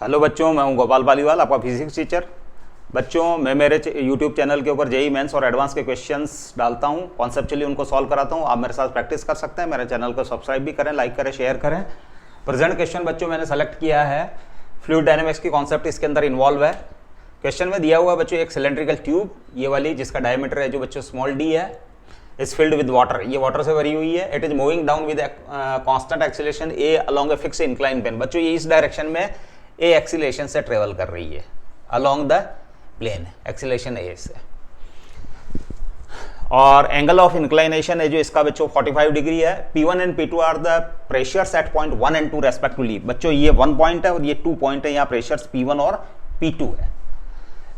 Hello बच्चों, मैं हूं गोपाल पालीवाल, आपका फिजिक्स टीचर। बच्चों, मैं मेरे यूट्यूब चैनल के ऊपर जेई मेंस और एडवांस के क्वेश्चंस डालता हूं, कॉन्सेप्चुअली उनको सॉल्व कराता हूं। आप मेरे साथ प्रैक्टिस कर सकते हैं। मेरे चैनल को सब्सक्राइब भी करें, लाइक करें, शेयर करें। प्रेजेंट क्वेश्चन बच्चों मैंने सेलेक्ट किया है, फ्लूइड डायनेमिक्स की कॉन्सेप्ट इसके अंदर इन्वॉल्व है। क्वेश्चन में दिया हुआ है बच्चों एक सिलेंड्रिकल ट्यूब, ये वाली, जिसका डायमीटर है जो बच्चों स्मॉल डी है, इज फिल्ड विद वाटर। ये वाटर से भरी हुई है। It is moving down with constant acceleration a along a fix incline plane. बच्चों ये इस डायरेक्शन में ए एक्सीलरेशन से ट्रेवल कर रही है, अलोंग द प्लेन, एक्सीलरेशन ए से। और एंगल ऑफ इंक्लाइनेशन है जो इसका बच्चों 45 डिग्री है। P1 and P2 are the pressures at point 1 and 2 respectively. बच्चों ये 1 पॉइंट है और ये 2 पॉइंट है। यहाँ प्रेशर्स P1 और P2 है।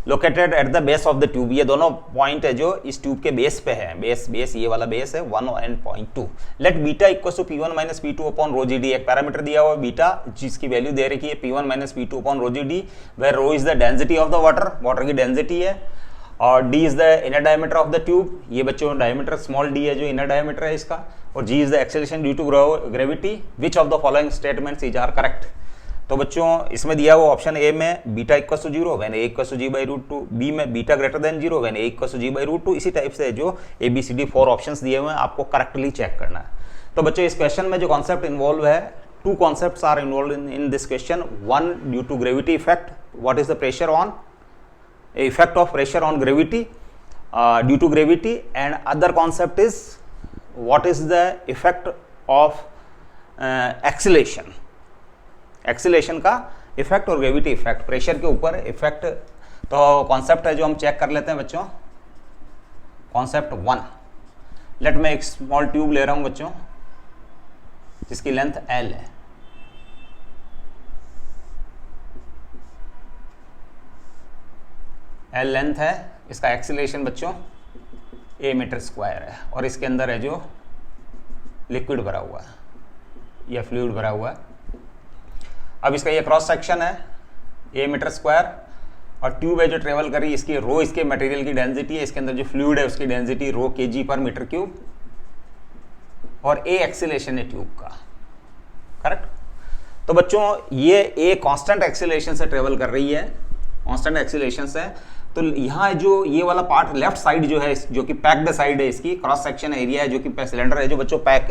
Located at the base of the tube, ये दोनों पॉइंट है जो इस ट्यूब के बेस पे है। बेस ये वाला बेस है 1 and point 2। Let beta equal to P1 minus P2 upon rho g d. एक पैरामीटर दिया हुआ है बीटा, जिसकी वैल्यू दे रखी है P1 minus P2 upon rho g d, where rho is the density of the water की density है, और d is the inner diameter of the tube. ये बच्चों डायमीटर स्मॉल डी है जो इनर डायमीटर है इसका, और g is the acceleration due to gravity. Which of the following statements is are correct. तो बच्चों इसमें दिया हुआ ऑप्शन ए में beta equal to 0 when A equal to g by root 2, B में beta greater than 0 when A equal to g by root 2। इसी type से जो A B C D 4 options दिए हुए हैं, आपको करेक्टली चेक करना है। तो बच्चों इस क्वेश्चन में जो कॉन्सेप्ट इन्वॉल्व है, 2 concepts are involve in this question. 1 due to gravity effect, what is the pressure on, effect of pressure on gravity due to gravity, and other concept is what is the effect of acceleration, acceleration का effect और gravity effect, pressure के ऊपर effect. तो concept है जो हम check कर लेते हैं बच्चों। कॉन्सेप्ट 1, लेट मैं एक स्मॉल ट्यूब ले रहा हूं बच्चों, जिसकी लेंथ L है। L लेंथ है, इसका एक्सीलरेशन बच्चों a मीटर स्क्वायर है, और इसके अंदर है जो लिक्विड भरा हुआ है या फ्लूइड भरा हुआ है। अब इसका ये क्रॉस सेक्शन है a मीटर स्क्वायर, और ट्यूब है जो ट्रेवल कर रही है, इसकी रो इसके मटेरियल की डेंसिटी है, इसके अंदर जो फ्लूइड है उसकी डेंसिटी रो kg पर मीटर क्यूब, और a एक्सीलरेशन है ट्यूब का। करेक्ट। तो बच्चों ये a कांस्टेंट एक्सीलरेशन से ट्रेवल कर रही है, कांस्टेंट एक्सीलरेशन से। तो यहाँ जो ये वाला पार्ट लेफ्ट साइड जो है, जो कि पैक्ड साइड है, इसकी क्रॉस सेक्शन एरिया है जो कि सिलेंडर है जो बच्चों पैक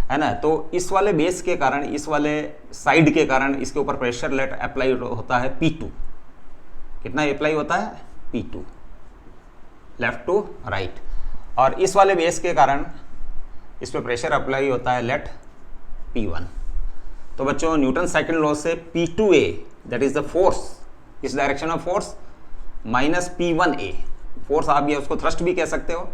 है ना। तो इस वाले बेस के कारण, इस वाले साइड के कारण इसके ऊपर प्रेशर लेट अप्लाई होता है P2। कितना अप्लाई होता है P2, लेफ्ट टू राइट। और इस वाले बेस के कारण इस पर प्रेशर अप्लाई होता है लेट P1। तो बच्चों न्यूटन सेकंड लॉ से P2A, that is the force, इस डायरेक्शन में फोर्स, माइनस P1A, फोर्स आप ये उसको थ्रस्ट भी कह सकते हो,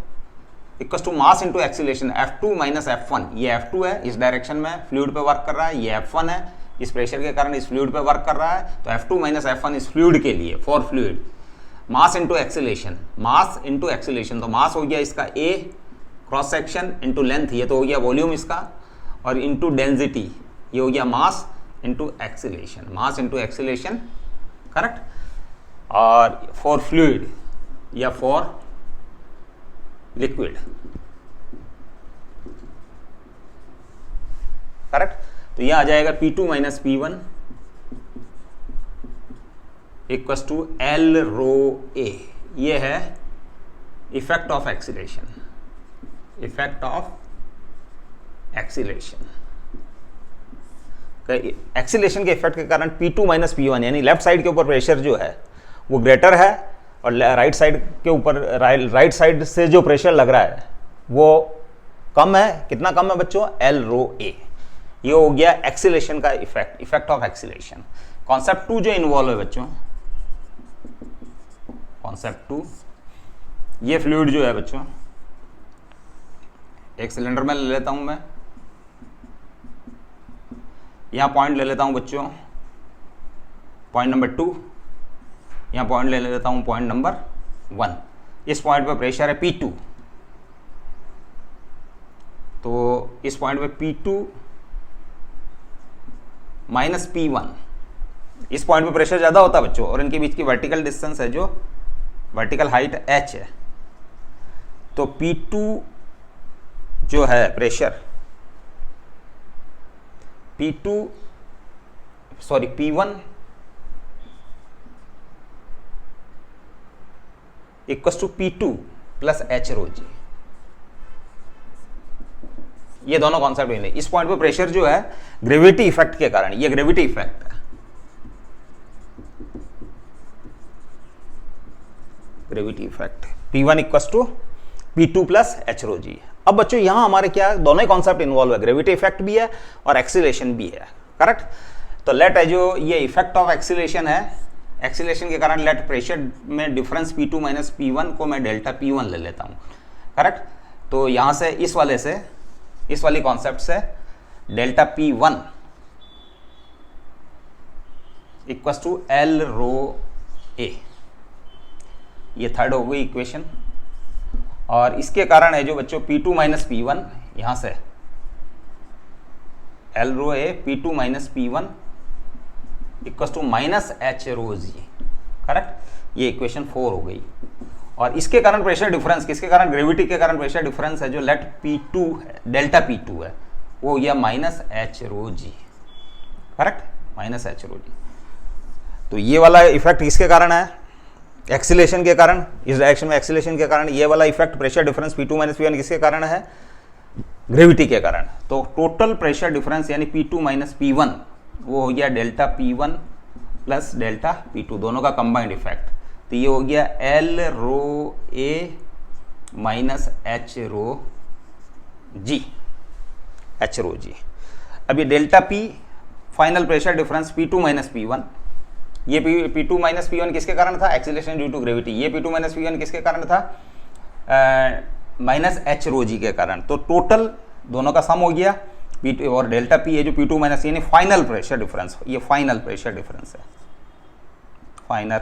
equal to mass into acceleration F2 minus F1। ये F2 है, इस डायरेक्शन में फ्लूइड पे वर्क कर रहा है, ये F1 है, इस प्रेशर के कारण इस फ्लूइड पे वर्क कर रहा है। तो F2 माइनस F1 इस फ्लूइड के लिए, for fluid, mass into acceleration, mass into acceleration. तो मास हो गया इसका A cross section into length, ये तो हो गया वॉल्यूम इसका, और इंटू डेंसिटी, ये हो गया mass into acceleration, mass into acceleration. Correct. और फॉर फ्लूइड या फॉर लिक्विड। करेक्ट। तो यह आ जाएगा P2 minus P1 equal to L rho A। ये है effect of acceleration, effect of acceleration. Acceleration के इफेक्ट के कारण P2 माइनस P1, यानी लेफ्ट साइड के ऊपर प्रेशर जो है वो ग्रेटर है, और राइट साइड के ऊपर, राइट साइड से जो प्रेशर लग रहा है वो कम है। कितना कम है बच्चों? L rho A। ये हो गया एक्सीलरेशन का effect, effect of acceleration. Concept 2 जो इन्वॉल्व है बच्चों, कॉन्सेप्ट 2, ये फ्लूइड जो है बच्चों, एक सिलेंडर में ले लेता हूं मैं, यहां पॉइंट ले लेता हूं बच्चों, पॉइंट नंबर 2, यहां पॉइंट ले लेता हूं पॉइंट नंबर 1। इस पॉइंट पर प्रेशर है P2, तो इस पॉइंट पे P2 माइनस P1, इस पॉइंट पे प्रेशर ज्यादा होता है बच्चों, और इनके बीच की वर्टिकल डिस्टेंस है जो वर्टिकल हाइट h है। तो P2 जो है pressure, P1 equal to P2 plus h rho g. ये दोनों कॉन्सेप्ट नहीं, इस पॉइंट पे प्रेशर जो है ग्रेविटी इफेक्ट के कारण, ये ग्रेविटी इफेक्ट है, gravity effect P1 equal to P2 plus h rho g. अब बच्चों यहां हमारे क्या दोनों ही कॉन्सेप्ट इन्वॉल्व है, ग्रेविटी इफेक्ट भी है और एक्सीलरेशन भी है, करेक्ट। तो लेट है जो ये इफेक्ट ऑफ एक्सीलरेशन है, एक्सीलरेशन के कारण लेट प्रेशर में डिफरेंस P2 माइनस P1 को मैं डेल्टा P1 ले लेता हूं, करेक्ट। तो यहां से इस वाली कॉन्सेप्ट से delta P1 equal to L rho A, ये थर्ड हो गई इक्वेशन। और इसके कारण है जो बच्चों P2 माइनस P1, यहां से L rho A P2 minus P1 equal to minus h rho g, correct. ये इक्वेशन 4 हो गई। और इसके कारण प्रेशर डिफरेंस, किसके कारण, ग्रेविटी के कारण प्रेशर डिफरेंस है जो लेट P2 है, डेल्टा P2 है, वो या minus h rho g, correct, minus h rho जी। तो ये वाला इफेक्ट किसके कारण है, एक्सीलेशन के कारण, इस डायरेक्शन में एक्सीलेशन के कारण। ये वाला effect pressure difference P2 minus P1 किसके कारण है, ग्रेविटी के कारण। तो टोटल प्रेशर डिफरेंस यानी P2 माइनस P1 वो हो गया delta P1 plus delta P2, दोनों का कंबाइंड इफेक्ट। तो ये हो गया L rho A minus h rho g, h rho g. अब ये delta P final pressure difference P2 minus P1, ये P2 माइनस P1 किसके कारण था, एक्सीलरेशन ड्यू टू ग्रेविटी। ये P2 माइनस P1 किसके कारण था, माइनस एच रो जी के कारण। तो टोटल दोनों का सम हो गया P2 और डेल्टा P है जो P2 माइनस, यानी फाइनल प्रेशर डिफरेंस, ये फाइनल प्रेशर डिफरेंस है, final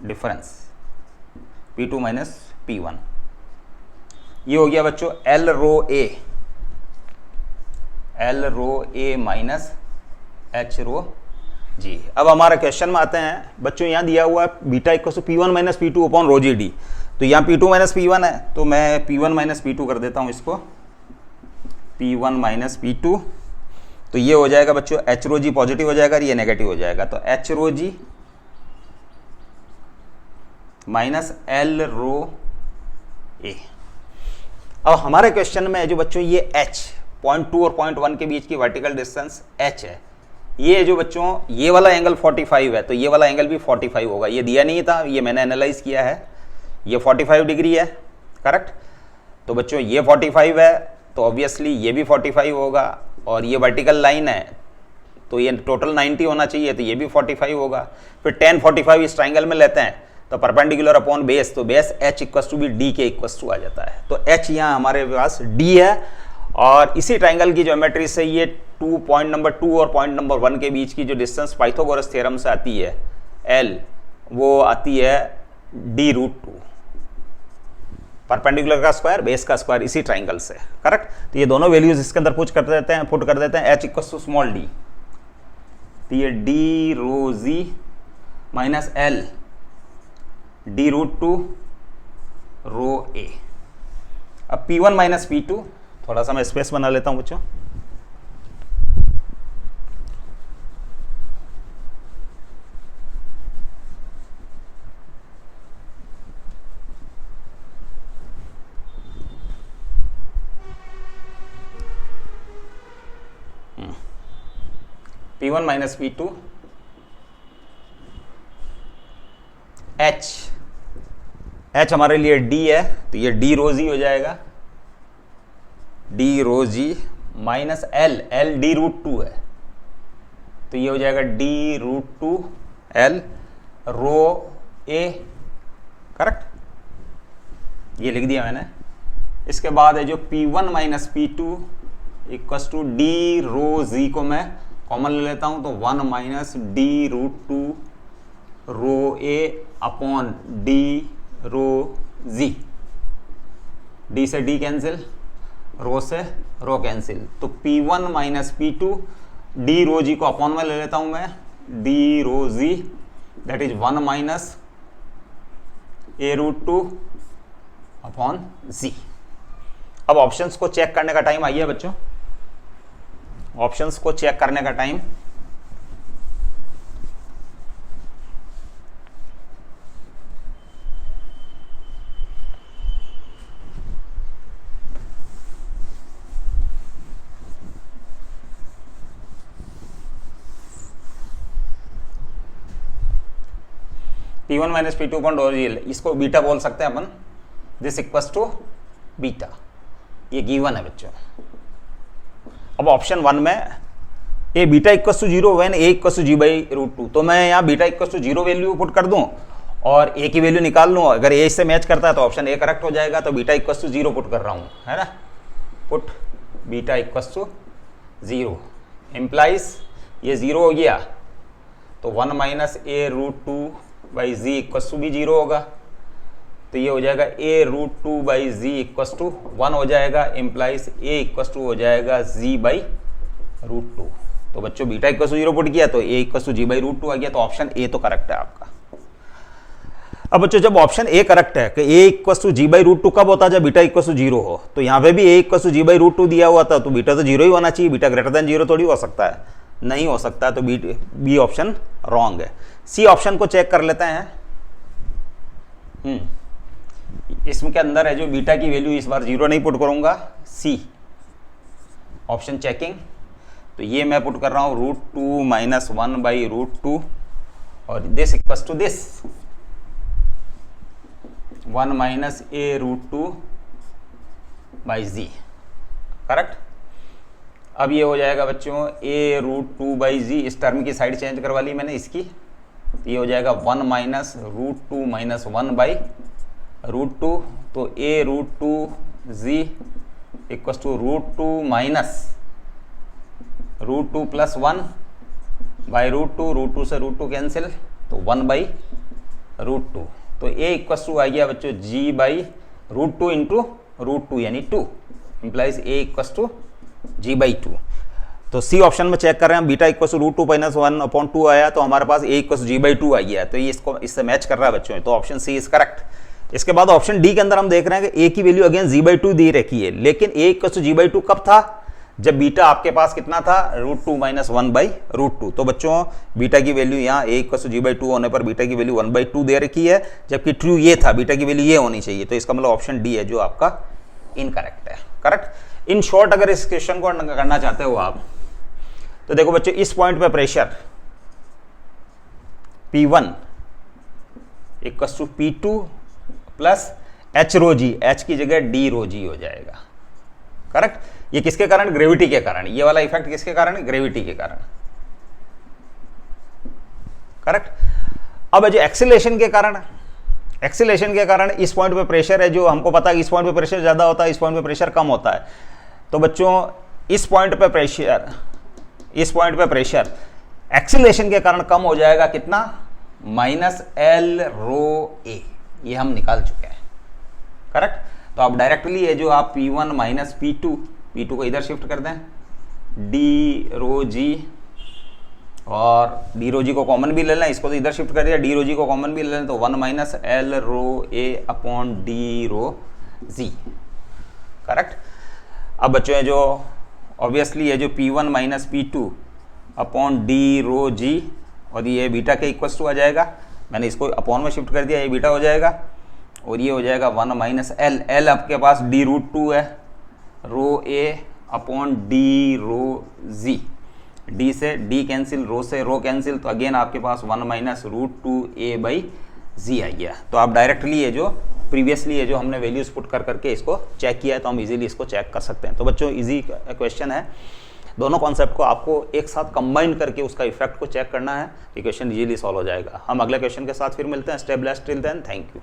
difference P2 minus P1। ये हो गया बच्चों L rho A minus h rho g. अब हमारे क्वेश्चन में आते हैं बच्चों, यहां दिया हुआ है beta equal to P1 minus P2 upon rho g d. तो यहाँ P2 माइनस P1 है, तो मैं P1 माइनस P2 कर देता हूं इसको, P1 माइनस P2। तो ये हो जाएगा बच्चों एच रो जी पॉजिटिव हो जाएगा और ये नेगेटिव हो जाएगा, तो h rho g minus L rho A। अब हमारे क्वेश्चन में है जो बच्चों ये H 0.2 और 0.1 के बीच की वर्टिकल डिस्टेंस H है। ये जो बच्चों ये वाला एंगल 45 है, तो ये वाला एंगल भी 45 होगा। ये दिया नहीं था, ये मैंने एनालाइज किया है, ये 45 डिग्री है, करेक्ट। तो बच्चों ये 45 है, तो ऑब्वियसली ये भी 45 होगा, और ये वर्टिकल लाइन है तो ये टोटल 90 होना चाहिए, तो ये भी 45 होगा। फिर tan 45 इस ट्राइंगल में लेते हैं तो परपेंडिकुलर अपॉन बेस, तो बेस H इक्वल टू भी D के इक्वल टू आ जाता है। तो H यहाँ हमारे पास D है, और इसी ट्राइंगल की ज्योमेट्री से ये पॉइंट नंबर 2 और पॉइंट नंबर 1 के बीच की जो डिस्टेंस पाइथागोरस थ्योरम से आती है L, वो आती है D√2, परपेंडिकुलर का स्क्वायर बेस का स्क्वायर, इसी ट्राइंगल से, करेक्ट। तो ये दोनों वैल्यूज इसके अंदर पुट कर देते हैं, H equal to small d, तो ये D rho g minus L D√2 rho A। अब P1 माइनस P2, थोड़ा सा मैं स्पेस बना लेता हूं बच्चों, P1 माइनस P2 H हमारे लिए D है, तो ये D रो जी हो जाएगा, D rho g minus L D√2 है, तो ये हो जाएगा D√2 L rho A, correct, ये लिख दिया मैंने। इसके बाद है जो P1 minus P2 equal to D rho g को मैं कॉमन ले लेता हूं, तो 1 minus D√2 rho A upon D rho g, D से D कैंसिल, रो से रो कैंसिल, तो P1 minus P2 D rho g को अपॉन में ले लेता हूं मैं, D rho g that is 1 minus A√2 upon g. अब ऑप्शंस को चेक करने का टाइम आइए बच्चों, ऑप्शंस को चेक करने का time. P1 minus P2 upon डॉ जी, इसको बीटा बोल सकते हैं अपन, दिस इक्वल्स टू बीटा, ये गिवन है बच्चों। अब ऑप्शन 1 में A beta equals to 0 when A equals to g by root 2, तो मैं यहाँ beta equals to 0 value put कर दूं और ए की वैल्यू निकाल लूँ, अगर ए इससे मैच करता है तो ऑप्शन ए करेक्ट हो जाएगा। तो बीटा इक्वल्स टू 0 पुट कर रहा हूँ, है ना, put beta equals to 0 implies ये 0 हो गया तो 1 minus A root 2 by g equals to भी 0 होगा, तो ये हो जाएगा A root 2 by g equals to 1 हो जाएगा, इम्प्लाइज ए इक्वल्स टू हो जाएगा जी बाई रूट 2। तो बच्चों बीटा इक्वल्स टू 0 पुट किया तो A equals to g by root 2 आ गया, तो ऑप्शन ए तो करेक्ट है आपका। अब बच्चों जब ऑप्शन ए करेक्ट है कि A equals to g by root 2 कब होता है, जब बीटा इक्वल्स टू 0 हो, तो यहाँ पे भी A equals to g by root 2 दिया हुआ था, तो बीटा तो 0 ही होना चाहिए, बीटा ग्रेटर देन 0 थोड़ी हो सकता है, नहीं हो सकता, तो बी ऑप्शन रॉन्ग है। सी ऑप्शन को चेक कर लेते हैं। इसमें के अंदर है जो बीटा की वैल्यू, इस बार 0 नहीं पुट करूंगा, सी ऑप्शन चेकिंग, तो ये मैं पुट कर रहा हूं रूट 2 माइनस 1 बाई रूट 2 और this equals to this 1 minus A root 2 by g, correct. अब ये हो जाएगा बच्चों ए रूट 2 बाई जी, इस टर्म की साइड चेंज करवा ली मैंने इसकी, तो ये हो जाएगा 1 minus root 2 minus 1 by root 2, तो A root 2 g equals to root 2 minus root 2 plus 1 by root 2 से रूट 2 कैंसिल, तो 1 बाई रूट 2, तो ए इक्वल्स टू आ गया बच्चों g by root 2 into root 2 यानी 2, implies a equals to g by 2। तो C option में check कर रहे हैं, beta equals to root 2 minus 1 upon 2 आया, तो हमारे पास ए इक्वल्स जी बाई 2 आ गया, तो ये इसको इससे मैच कर रहा है बच्चों, तो ऑप्शन सी इज करेक्ट। इसके बाद ऑप्शन डी के अंदर हम देख रहे हैं कि ए की वैल्यू अगेन जी बाई 2 दी रखी है, लेकिन ए इक्वल्स टू जी बाई 2 कब था, जब बीटा आपके पास कितना था रूट 2 माइनस 1 बाई रूट 2। तो बच्चों बीटा की वैल्यू यहाँ ए इक्वल्स टू जी बाई 2 होने पर बीटा की वैल्यू 1 बाई 2 दे रखी है, जबकि ट्रू ये था, बीटा की वैल्यू ये होनी चाहिए, तो इसका मतलब ऑप्शन डी है जो आपका इनकरेक्ट है, करेक्ट। इन शॉर्ट अगर इस क्वेश्चन को करना चाहते हो आप, तो देखो बच्चों इस पॉइंट पे pressure P1 equals to P2 plus h rho g, h की जगह डी रो जी हो जाएगा, करेक्ट। ये किसके कारण, ग्रेविटी के कारण, ये वाला इफेक्ट किसके कारण, ग्रेविटी के कारण, करेक्ट। अब जो एक्सीलरेशन के कारण, एक्सीलरेशन के कारण इस पॉइंट पे प्रेशर है, जो हमको पता है इस पॉइंट पे प्रेशर ज्यादा होता है, इस पॉइंट पे प्रेशर कम होता है, तो बच्चों इस पॉइंट पे प्रेशर, इस पॉइंट पे प्रेशर एक्सीलरेशन के कारण कम हो जाएगा, कितना, माइनस एल रो ए, ये हम निकाल चुके हैं, करेक्ट। तो आप डायरेक्टली ये जो आप P1 माइनस P2 को इधर शिफ्ट कर दें, डी रो जी, और डी रो जी को कॉमन भी ले लें, इसको तो इधर शिफ्ट कर दिया, डी रो जी को कॉमन भी ले लें, तो 1 minus L rho A upon D rho g, correct. अब बच्चों ये जो ऑब्वियसली ये जो P1 minus P2 upon D rho g, और ये बीटा के इक्वल्स टू आ जाएगा, मैंने इसको अपॉन में शिफ्ट कर दिया, ये बीटा हो जाएगा, और ये हो जाएगा 1 माइनस एल, एल आपके पास डी रूट 2 है, रो A upon D rho g, D से डी कैंसिल, रो से रो कैंसिल, तो अगेन आपके पास 1 माइनस रूट 2 ए बाई जी आ गया। तो आप डायरेक्टली ये जो प्रीवियसली ये जो हमने वैल्यूज पुट कर करके इसको चेक किया है, तो हम इजीली इसको चेक कर सकते हैं। तो बच्चों इजी क्वेश्चन है, दोनों कॉन्सेप्ट को आपको एक साथ कंबाइन करके उसका इफेक्ट को चेक करना है, ये क्वेश्चन इजीली सॉल्व हो जाएगा। हम अगले क्वेश्चन के साथ फिर मिलते हैं, step by step. Then thank you.